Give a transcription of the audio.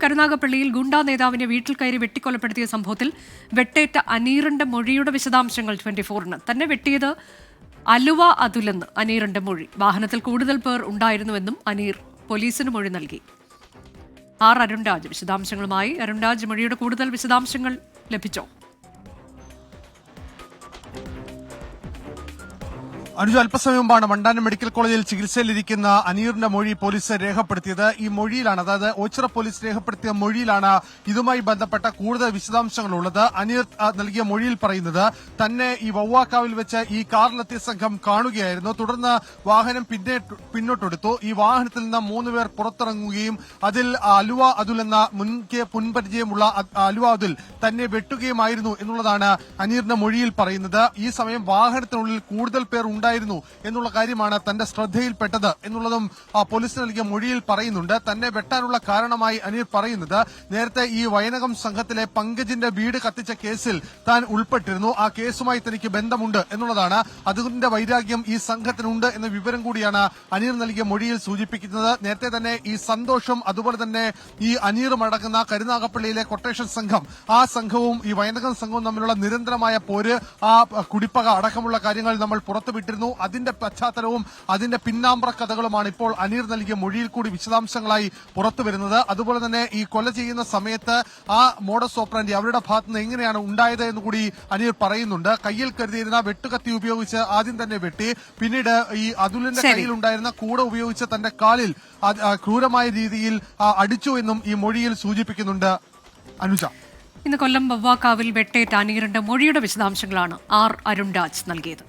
കരുനാഗപ്പള്ളിയിൽ ഗുണ്ടാ നേതാവിനെ വീട്ടിൽ കയറി വെട്ടിക്കൊലപ്പെടുത്തിയ സംഭവത്തിൽ വെട്ടേറ്റ അനീറിന്റെ മൊഴിയുടെ വിശദാംശങ്ങൾ 24-ന്. തന്നെ വെട്ടിയത് അലുവ അതുലെന്ന് അനീറിന്റെ മൊഴി. വാഹനത്തിൽ കൂടുതൽ പേർ ഉണ്ടായിരുന്നുവെന്നും അനീർ പോലീസിന് മൊഴി നൽകി. അരുൺരാജ് വിശദാംശങ്ങളുമായി. അരുൺരാജ്, മൊഴിയുടെ കൂടുതൽ വിശദാംശങ്ങൾ ലഭിച്ചോ? അനുജ, അല്പസമയം മുമ്പാണ് വണ്ടാനം മെഡിക്കൽ കോളേജിൽ ചികിത്സയിലിരിക്കുന്ന അനീറിന്റെ മൊഴി പോലീസ് രേഖപ്പെടുത്തിയത്. ഈ മൊഴിയിലാണ്, അതായത് ഓച്ചിറ പോലീസ് രേഖപ്പെടുത്തിയ മൊഴിയിലാണ് ഇതുമായി ബന്ധപ്പെട്ട കൂടുതൽ വിശദാംശങ്ങളുള്ളത്. അനീർ നൽകിയ മൊഴിയിൽ പറയുന്നത് തന്നെ ഈ വവ്വാക്കാവിൽ വെച്ച് ഈ കാറിലെത്തിയ സംഘം കാണുകയായിരുന്നു. തുടർന്ന് വാഹനം പിന്നോട്ടെടുത്തു. ഈ വാഹനത്തിൽ നിന്ന് 3 പേർ പുറത്തിറങ്ങുകയും അതിൽ അലുവ അതുൽ എന്ന മുൻപരിചയമുള്ള അലുവ അതുൽ തന്നെ വെട്ടുകയുമായിരുന്നു എന്നുള്ളതാണ് അനീറിന്റെ മൊഴിയിൽ പറയുന്നത്. ഈ സമയം വാഹനത്തിനുള്ളിൽ കൂടുതൽ പേർ ഉണ്ടായിരുന്നു എന്നുള്ള കാര്യമാണ് തന്റെ ശ്രദ്ധയിൽപ്പെട്ടത് എന്നുള്ളതും പോലീസിന് നൽകിയ മൊഴിയിൽ പറയുന്നുണ്ട്. തന്നെ വെട്ടാനുള്ള കാരണമായി അനീർ പറയുന്നത് നേരത്തെ ഈ വയനകം സംഘത്തിലെ പങ്കജിന്റെ വീട് കത്തിച്ച കേസിൽ താൻ ഉൾപ്പെട്ടിരുന്നു. ആ കേസുമായി തനിക്ക് ബന്ധമുണ്ട് എന്നുള്ളതാണ്. അതിന്റെ വൈരാഗ്യം ഈ സംഘത്തിനുണ്ട് എന്ന വിവരം കൂടിയാണ് അനീർ നൽകിയ മൊഴിയിൽ സൂചിപ്പിക്കുന്നത്. നേരത്തെ തന്നെ ഈ സന്തോഷം, അതുപോലെ തന്നെ ഈ അനീറും അടങ്ങുന്ന കരുനാഗപ്പള്ളിയിലെ കൊട്ടേഷൻ സംഘം, ആ സംഘവും ഈ വയനകം സംഘവും തമ്മിലുള്ള നിരന്തരമായ പോര്, ആ കുടിപ്പക അടക്കമുള്ള കാര്യങ്ങൾ നമ്മൾ പുറത്തുവിട്ടിരുന്നു. അതിന്റെ പശ്ചാത്തലവും അതിന്റെ പിന്നാമ്പറ കഥകളുമാണ് ഇപ്പോൾ അനീർ നൽകിയ മൊഴിയിൽ കൂടി വിശദാംശങ്ങളായി പുറത്തുവരുന്നത്. അതുപോലെ തന്നെ ഈ കൊല ചെയ്യുന്ന സമയത്ത് ആ മോഡസ് ഓപ്പറാൻഡി അവരുടെ ഭാഗത്തുനിന്ന് എങ്ങനെയാണ് ഉണ്ടായത് എന്ന് കൂടി അനീർ പറയുന്നുണ്ട്. കയ്യിൽ കരുതിയിരുന്ന വെട്ടുകത്തി ഉപയോഗിച്ച് ആദ്യം തന്നെ വെട്ടി, പിന്നീട് ഈ അതുലിന്റെ കയ്യിൽ ഉണ്ടായിരുന്ന കൂട ഉപയോഗിച്ച് തന്റെ കാലിൽ ക്രൂരമായ രീതിയിൽ അടിച്ചു എന്നും ഈ മൊഴിയിൽ സൂചിപ്പിക്കുന്നുണ്ട്. അനുജ, ഇന്ന് കൊല്ലം വവ്വാക്കാവിൽ വെട്ടേറ്റ അനീറിന്റെ മൊഴിയുടെ വിശദാംശങ്ങളാണ് അരുൺരാജ് നൽകിയത്.